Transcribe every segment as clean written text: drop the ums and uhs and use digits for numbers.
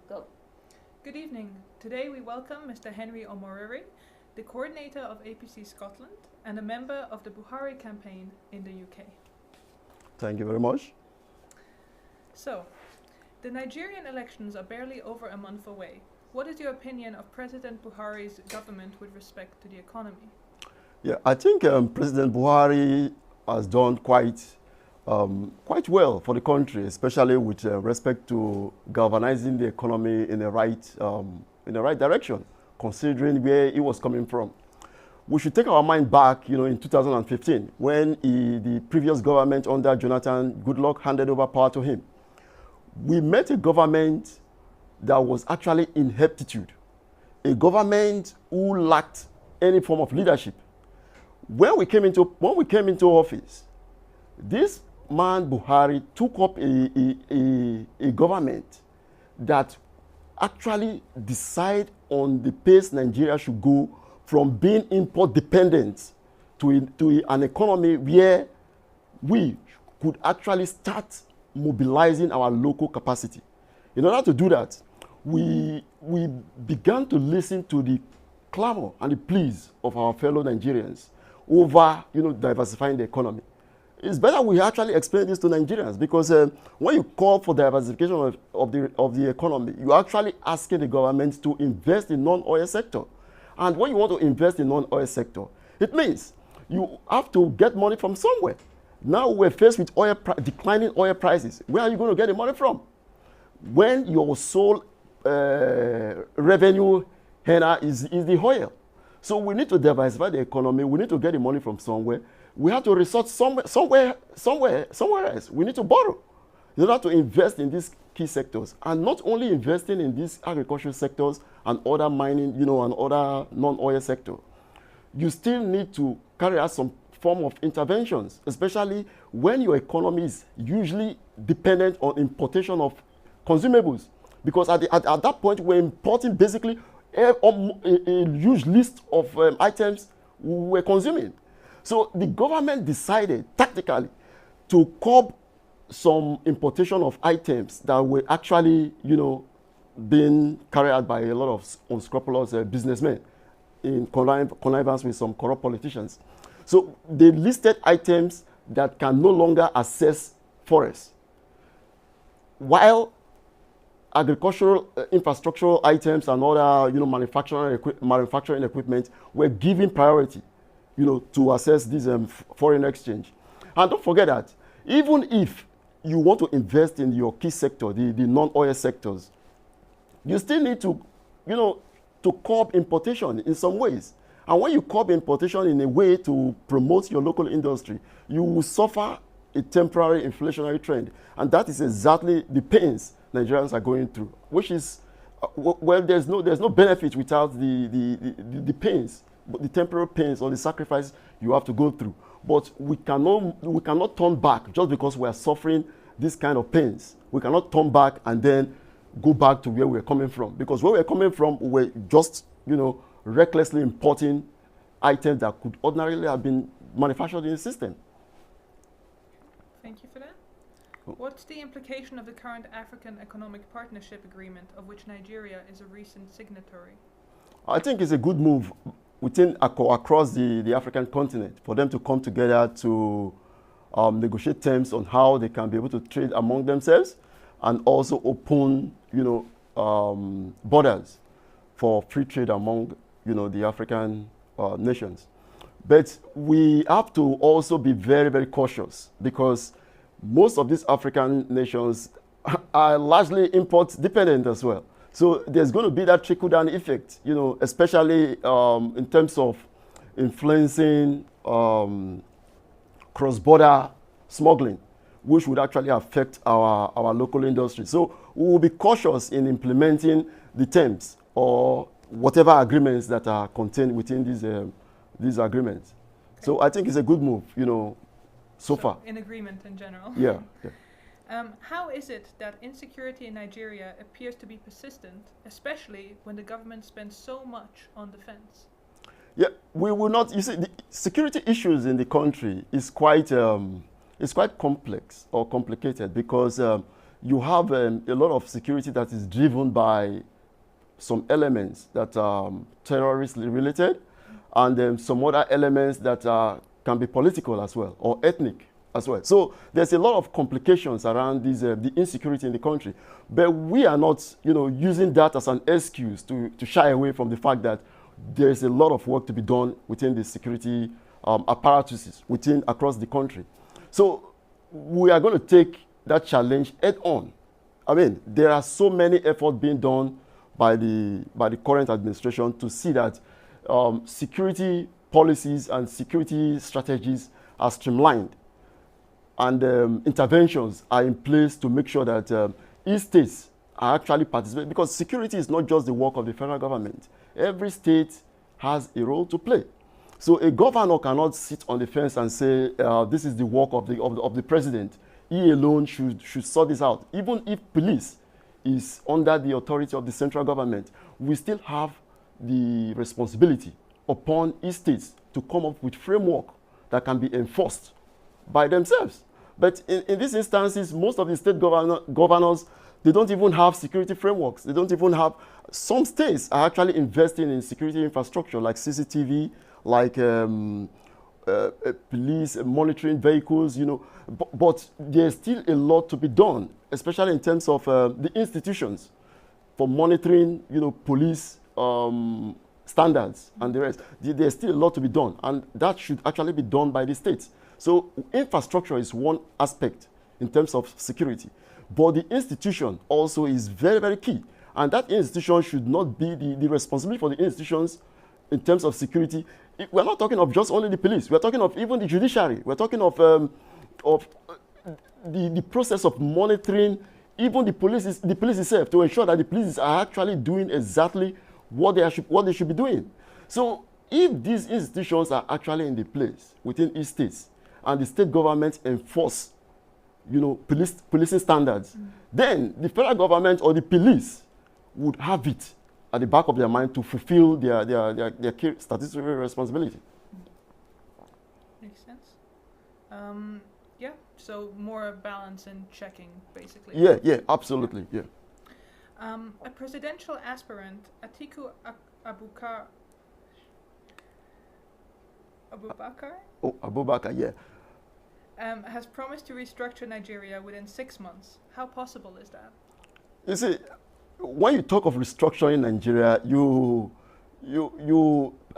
Go. Good evening. Today we welcome Mr. Henry Omoriri, the coordinator of APC Scotland and a member of the Buhari campaign in the UK. Thank you very much. So, the Nigerian elections are barely over a month away. What is your opinion of President Buhari's government with respect to the economy? Yeah, I think President Buhari has done quite well for the country, especially with respect to galvanizing the economy in the right direction, considering where he was coming from. We should take our mind back, in 2015, when the previous government under Jonathan Goodluck handed over power to him. We met a government that was actually ineptitude, a government who lacked any form of leadership. When we came into office, this man Buhari took up a government that actually decide on the pace Nigeria should go from being import dependent to an economy where we could actually start mobilizing our local capacity. In order to do that, we began to listen to the clamor and the pleas of our fellow Nigerians over diversifying the economy. It's better we actually explain this to Nigerians, because when you call for diversification of the economy, you're actually asking the government to invest in non-oil sector. And when you want to invest in non-oil sector, it means you have to get money from somewhere. Now we're faced with declining oil prices. Where are you going to get the money from? When your sole revenue earner is the oil. So we need to diversify the economy. We need to get the money from somewhere. We have to resort somewhere else. We need to borrow in order to invest in these key sectors, and not only investing in these agricultural sectors and other mining, and other non-oil sector. You still need to carry out some form of interventions, especially when your economy is usually dependent on importation of consumables. Because at that point, we're importing basically a huge list of items we're consuming. So the government decided tactically to curb some importation of items that were actually, being carried out by a lot of unscrupulous businessmen in connivance with some corrupt politicians. So they listed items that can no longer access forests, while agricultural infrastructural items and other manufacturing equipment were given priority to access this foreign exchange. And don't forget that even if you want to invest in your key sector, the non-oil sectors, you still need to curb importation in some ways. And when you curb importation in a way to promote your local industry, you will suffer a temporary inflationary trend. And that is exactly the pains Nigerians are going through, which is, well, there's no benefit without the pains, the temporary pains or the sacrifice you have to go through. But we cannot turn back just because we are suffering this kind of pains. We cannot turn back and then go back to where we're coming from. Because where we're coming from, we're just, recklessly importing items that could ordinarily have been manufactured in the system. Thank you for that. What's the implication of the current African Economic Partnership Agreement, of which Nigeria is a recent signatory? I think it's a good move across the African continent for them to come together to negotiate terms on how they can be able to trade among themselves, and also open, borders for free trade among, the African nations. But we have to also be very, very cautious, because most of these African nations are largely import dependent as well. So there's going to be that trickle-down effect, especially in terms of influencing cross-border smuggling, which would actually affect our local industry. So we will be cautious in implementing the terms or whatever agreements that are contained within these agreements. Okay. So I think it's a good move, so far. In agreement in general. Yeah. How is it that insecurity in Nigeria appears to be persistent, especially when the government spends so much on defense? Yeah, we will not. You see, the security issues in the country is quite complex or complicated, because you have a lot of security that is driven by some elements that are terrorist related, and some other elements that can be political as well, or ethnic as well. So there's a lot of complications around this, the insecurity in the country. But we are not, using that as an excuse to shy away from the fact that there's a lot of work to be done within the security apparatuses across the country. So we are going to take that challenge head on. I mean, there are so many efforts being done by the current administration to see that security policies and security strategies are streamlined, and interventions are in place to make sure that each states are actually participating, because security is not just the work of the federal government. Every state has a role to play. So a governor cannot sit on the fence and say, this is the work of the president. He alone should sort this out. Even if police is under the authority of the central government, we still have the responsibility upon each state to come up with framework that can be enforced by themselves. But in these instances, most of the state governors, they don't even have security frameworks. They don't even have, some states are actually investing in security infrastructure like CCTV, like police monitoring vehicles, but there's still a lot to be done, especially in terms of the institutions for monitoring, police standards and the rest. There's still a lot to be done, and that should actually be done by the states. So infrastructure is one aspect in terms of security, but the institution also is very, very key. And that institution should not be the responsibility for the institutions in terms of security. We're not talking of just only the police. We're talking of even the judiciary. We're talking of the process of monitoring even the police itself, to ensure that the police are actually doing exactly what they should be doing. So if these institutions are actually in the place within each state, and the state government enforce, policing standards, then the federal government or the police would have it at the back of their mind to fulfill their statutory responsibility. Makes sense. Yeah, so more balance and checking, basically. Yeah, absolutely, yeah. A presidential aspirant, Atiku Abubakar? Oh, Abubakar, yeah. Has promised to restructure Nigeria within 6 months. How possible is that? You see, when you talk of restructuring Nigeria,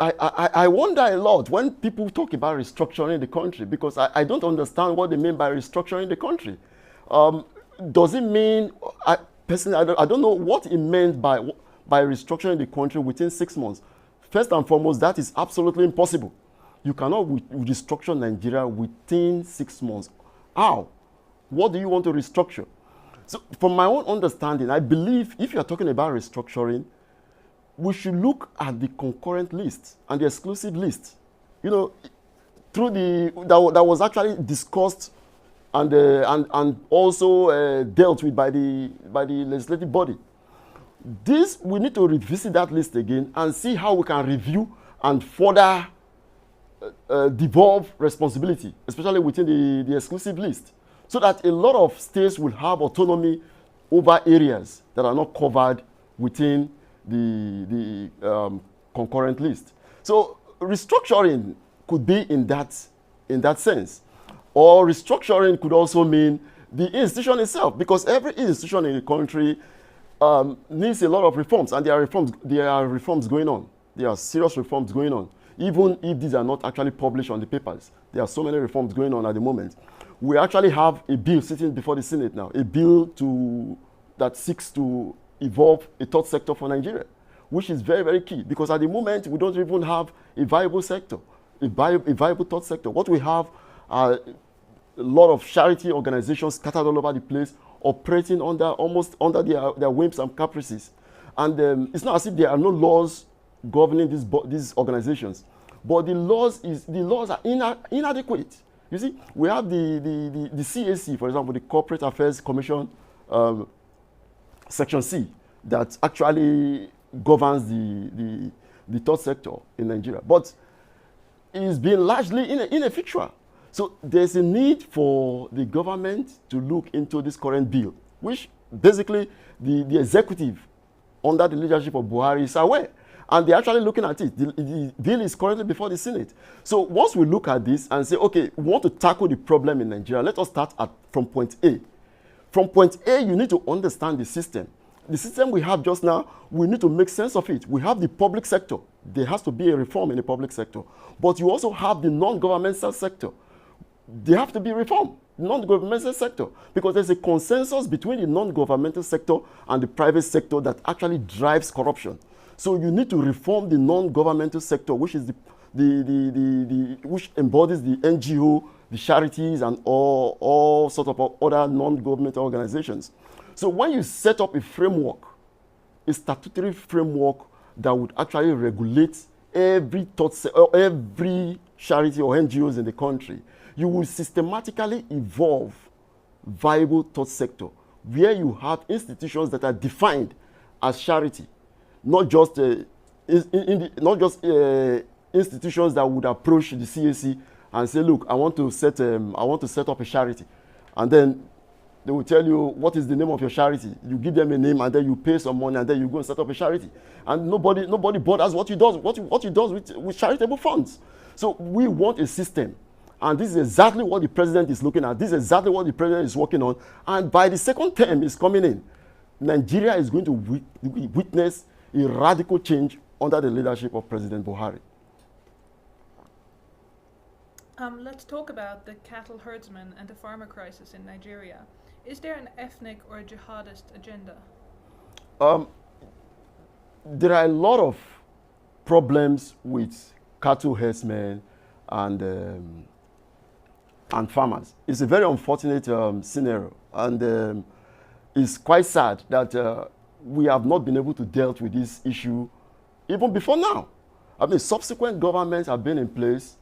I wonder a lot when people talk about restructuring the country, because I don't understand what they mean by restructuring the country. Does it mean, personally, I don't know what it meant by restructuring the country within 6 months. First and foremost, that is absolutely impossible. You cannot restructure Nigeria within 6 months. How? What do you want to restructure? So from my own understanding, I believe if you are talking about restructuring, we should look at the concurrent list and the exclusive list. Through that was actually discussed and also dealt with by the legislative body. We need to revisit that list again and see how we can review and further devolve responsibility, especially within the exclusive list, so that a lot of states will have autonomy over areas that are not covered within the concurrent list. So restructuring could be in that sense, or restructuring could also mean the institution itself, because every institution in the country needs a lot of reforms, and there are reforms going on. There are serious reforms going on. Even if these are not actually published on the papers, there are so many reforms going on at the moment. We actually have a bill sitting before the Senate now, a bill that seeks to evolve a third sector for Nigeria, which is very, very key, because at the moment we don't even have a viable sector, a viable third sector. What we have are a lot of charity organizations scattered all over the place, operating almost under their whims and caprices. And it's not as if there are no laws governing these organizations, but the laws are inadequate. You see, we have the CAC, for example, the Corporate Affairs Commission, Section C, that actually governs the third sector in Nigeria, but it's been largely ineffectual. So there's a need for the government to look into this current bill which basically the executive under the leadership of Buhari is aware. And they're actually looking at it. The bill is currently before the Senate. So once we look at this and say, okay, we want to tackle the problem in Nigeria, let us start from point A. From point A, you need to understand the system. The system we have just now, we need to make sense of it. We have the public sector. There has to be a reform in the public sector. But you also have the non-governmental sector. They have to be reformed, non-governmental sector, because there's a consensus between the non-governmental sector and the private sector that actually drives corruption. So you need to reform the non-governmental sector, which is which embodies the NGO, the charities, and all sort of other non-governmental organizations. So when you set up a framework, a statutory framework that would actually regulate every charity or NGOs in the country, you will systematically evolve viable third sector, where you have institutions that are defined as charity. Not just institutions that would approach the CAC and say, look, I want to set up a charity, and then they will tell you what is the name of your charity. You give them a name, and then you pay some money, and then you go and set up a charity. And nobody bothers what you do with charitable funds. So we want a system, and this is exactly what the president is looking at. This is exactly what the president is working on. And by the second term is coming in, Nigeria is going to witness a radical change under the leadership of President Buhari. Let's talk about the cattle herdsmen and the farmer crisis in Nigeria. Is there an ethnic or a jihadist agenda? There are a lot of problems with cattle herdsmen and farmers. It's a very unfortunate scenario, and it's quite sad that we have not been able to deal with this issue even before now. I mean, subsequent governments have been in place.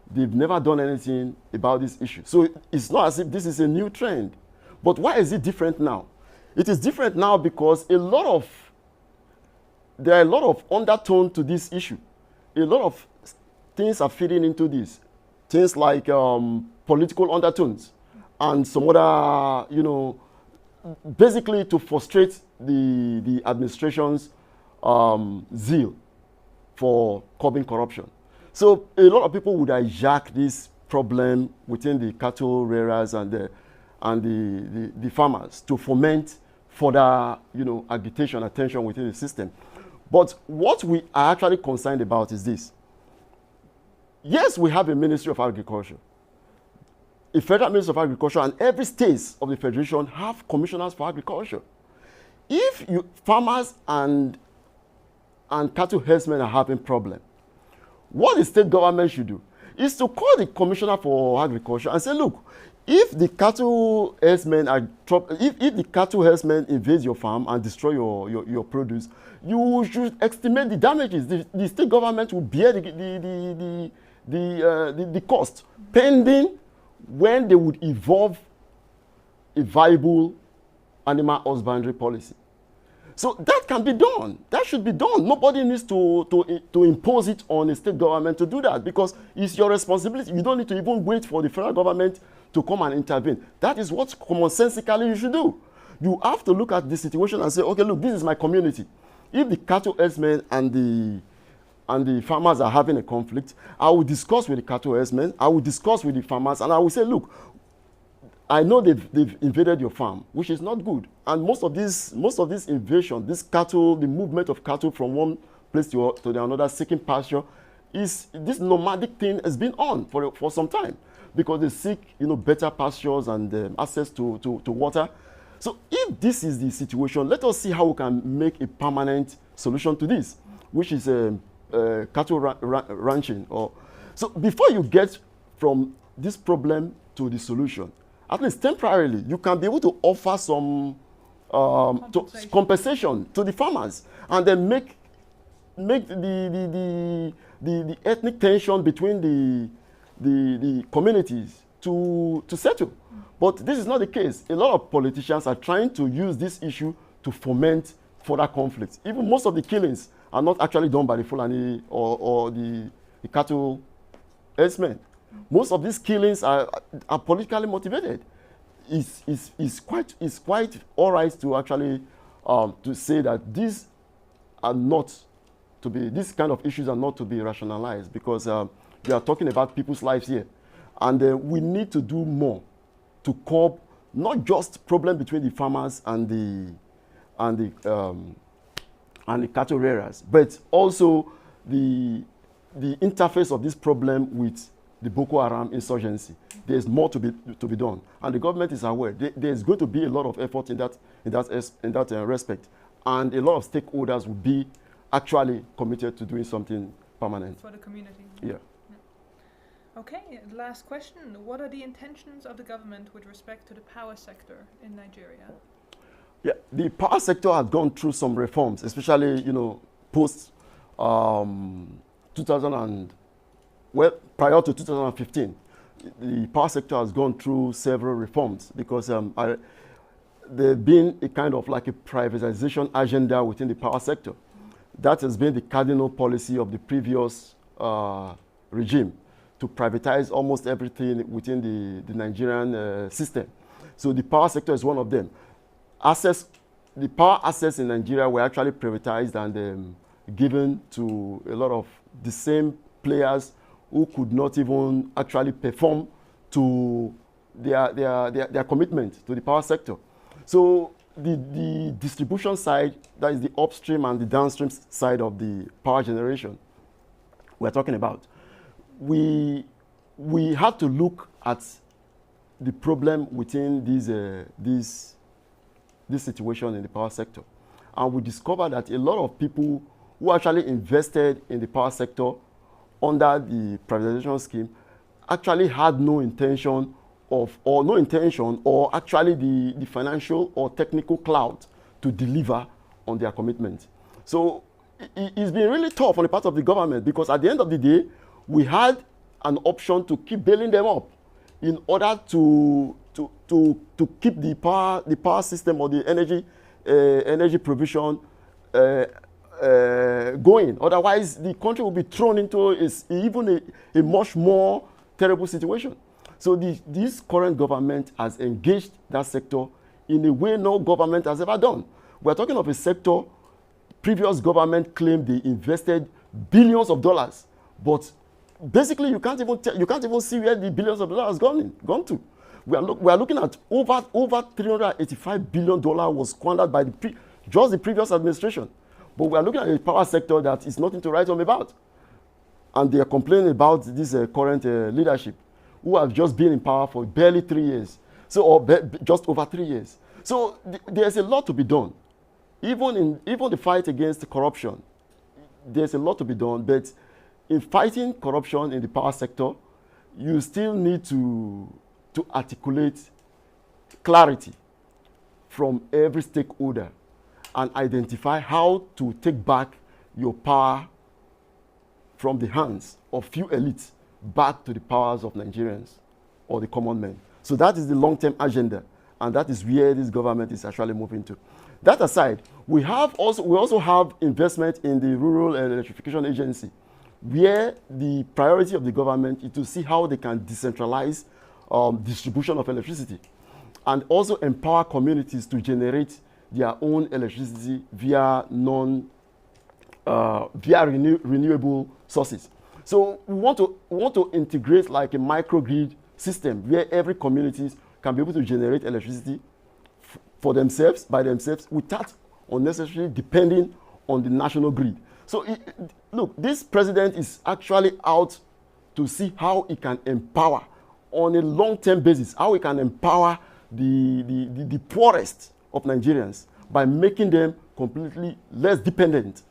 They've never done anything about this issue. So it's not as if this is a new trend. But why is it different now? It is different now because there are a lot of undertone to this issue. A lot of things are feeding into this. Things like political undertones and some other, basically to frustrate the administration's zeal for curbing corruption. So a lot of people would hijack this problem within the cattle rearers and the farmers to foment further, agitation, attention within the system. But what we are actually concerned about is this. Yes, we have a Ministry of Agriculture, a Federal Ministry of Agriculture, and every state of the Federation have commissioners for agriculture. If farmers and cattle herdsmen are having problems, what the state government should do is to call the commissioner for agriculture and say, look, if the cattle herdsmen invade your farm and destroy your produce, you should estimate the damages. The state government will bear the cost pending when they would evolve a viable animal husbandry policy. So that can be done. That should be done. Nobody needs to impose it on the state government to do that, because it's your responsibility. You don't need to even wait for the federal government to come and intervene. That is what commonsensically you should do. You have to look at the situation and say, okay, look, this is my community. If the cattle herdsmen and the farmers are having a conflict, I will discuss with the cattle herdsmen, I will discuss with the farmers, and I will say, look, I know they've invaded your farm, which is not good. And most of this invasion, this cattle, the movement of cattle from one place to another seeking pasture, this nomadic thing has been on for some time, because they seek better pastures and access to water. So if this is the situation, let us see how we can make a permanent solution to this, which is cattle ranching. So before you get from this problem to the solution, at least temporarily, you can be able to offer some compensation to the farmers, and then make the ethnic tension between the communities to settle. But this is not the case. A lot of politicians are trying to use this issue to foment further conflicts. Even most of the killings are not actually done by the Fulani or the cattle herdsmen. Most of these killings are politically motivated. is quite all right to actually to say that these are not to be, these kind of issues are not to be rationalized, because we are talking about people's lives here, and we need to do more to curb not just problem between the farmers and the cattle rearers, but also the interface of this problem with the Boko Haram insurgency. There's more to be done, and the government is aware. There's going to be a lot of effort in that respect, and a lot of stakeholders will be actually committed to doing something permanent for the community. Yeah. Okay, last question. What are the intentions of the government with respect to the power sector in Nigeria? Yeah, the power sector has gone through some reforms, especially, post 2000 prior to 2015. The power sector has gone through several reforms, because there's been a kind of like a privatization agenda within the power sector. That has been the cardinal policy of the previous regime, to privatize almost everything within the Nigerian system. So the power sector is one of them. The power assets in Nigeria were actually privatized and given to a lot of the same players who could not even actually perform to their commitment to the power sector. So the distribution side, that is the upstream and the downstream side of the power generation we're talking about, we had to look at the problem within this situation in the power sector. And we discovered that a lot of people who actually invested in the power sector under the privatization scheme actually had no intention or actually the financial or technical clout to deliver on their commitment. So it's been really tough on the part of the government, because at the end of the day, we had an option to keep bailing them up in order to keep the power system or the energy provision going. Otherwise, the country will be thrown into even a much more terrible situation. So this current government has engaged that sector in a way no government has ever done. We're talking of a sector, previous government claimed they invested billions of dollars, but basically you can't even see where the billions of dollars gone to. We are looking at over $385 billion was squandered by just the previous administration. But we are looking at a power sector that is nothing to write home about. And they are complaining about this current leadership, who have just been in power for barely 3 years, just over 3 years. So there's a lot to be done. Even the fight against corruption, there's a lot to be done. But in fighting corruption in the power sector, you still need to articulate clarity from every stakeholder and identify how to take back your power from the hands of few elites back to the powers of Nigerians or the common men. So that is the long-term agenda, and that is where this government is actually moving to. That aside, we also have investment in the Rural Electrification Agency, where the priority of the government is to see how they can decentralize distribution of electricity, and also empower communities to generate their own electricity via renewable sources. So we want to integrate like a microgrid system where every community can be able to generate electricity for themselves, by themselves, without unnecessarily depending on the national grid. So look, this president is actually out to see how he can empower on a long-term basis, how he can empower the poorest of Nigerians by making them completely less dependent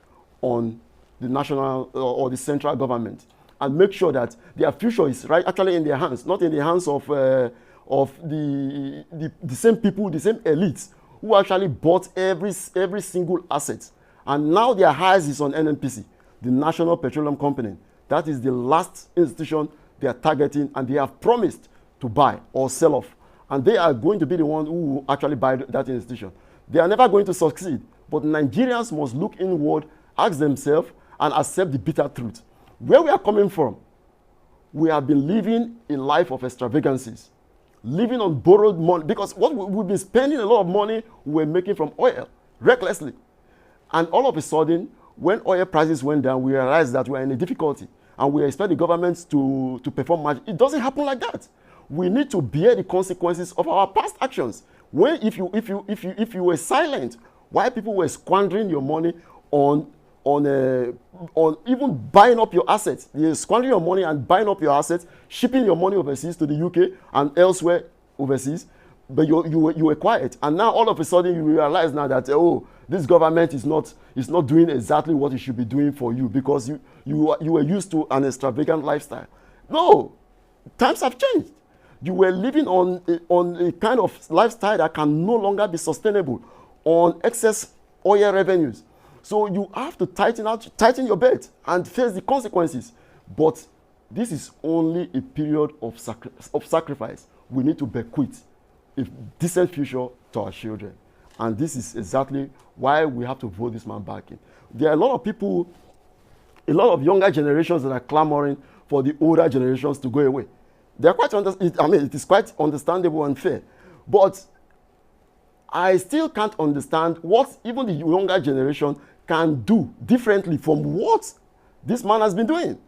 on the national or the central government, and make sure that their future is actually in their hands, not in the hands of the same people, the same elites who actually bought every single asset. And now their eyes is on NNPC, the National Petroleum Company. That is the last institution they are targeting, and they have promised to buy or sell off. And they are going to be the ones who will actually buy that institution. They are never going to succeed, but Nigerians must look inward, ask themselves, and accept the bitter truth. Where we are coming from, we have been living a life of extravagances, living on borrowed money, because what we've been spending a lot of money we're making from oil recklessly. And all of a sudden, when oil prices went down, we realized that we're in a difficulty and we expect the government to perform magic. It doesn't happen like that. We need to bear the consequences of our past actions. When if you were silent, why people were squandering your money on even buying up your assets, you're squandering your money and buying up your assets, shipping your money overseas to the UK and elsewhere overseas, but you were quiet. And now all of a sudden you realize now that, oh, this government is not doing exactly what it should be doing for you because you were used to an extravagant lifestyle. No, times have changed. You were living on a kind of lifestyle that can no longer be sustainable on excess oil revenues. So you have to tighten your belt and face the consequences. But this is only a period of sacrifice. We need to bequeath a decent future to our children. And this is exactly why we have to vote this man back in. There are a lot of people, a lot of younger generations that are clamoring for the older generations to go away. They are quite it is quite understandable and fair. But I still can't understand what even the younger generation can do differently from what this man has been doing.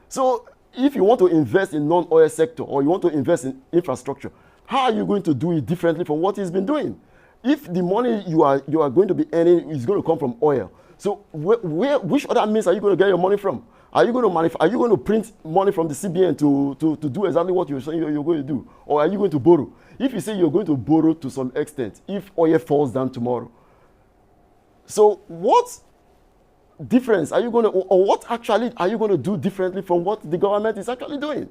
So if you want to invest in non-oil sector or you want to invest in infrastructure, how are you going to do it differently from what he's been doing? If the money you are going to be earning is going to come from oil, so which other means are you going to get your money from? Are you going to print money from the CBN to do exactly what you're saying you're going to do? Or are you going to borrow? If you say you're going to borrow to some extent, if oil falls down tomorrow, so what difference are you going to, or what actually are you going to do differently from what the government is actually doing?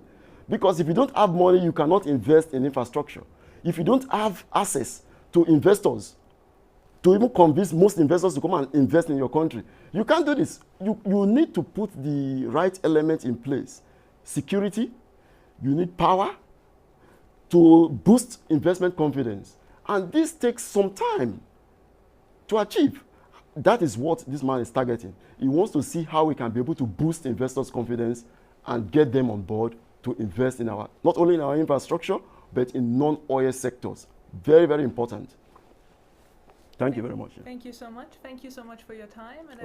Because if you don't have money, you cannot invest in infrastructure. If you don't have access to investors, to even convince most investors to come and invest in your country, you can't do this. You need to put the right elements in place. Security, you need power to boost investment confidence. And this takes some time to achieve. That is what this man is targeting. He wants to see how we can be able to boost investors' confidence and get them on board to invest in not only in our infrastructure, but in non-oil sectors. Very, very important. Thank you very much. Thank you so much. Thank you so much for your time. And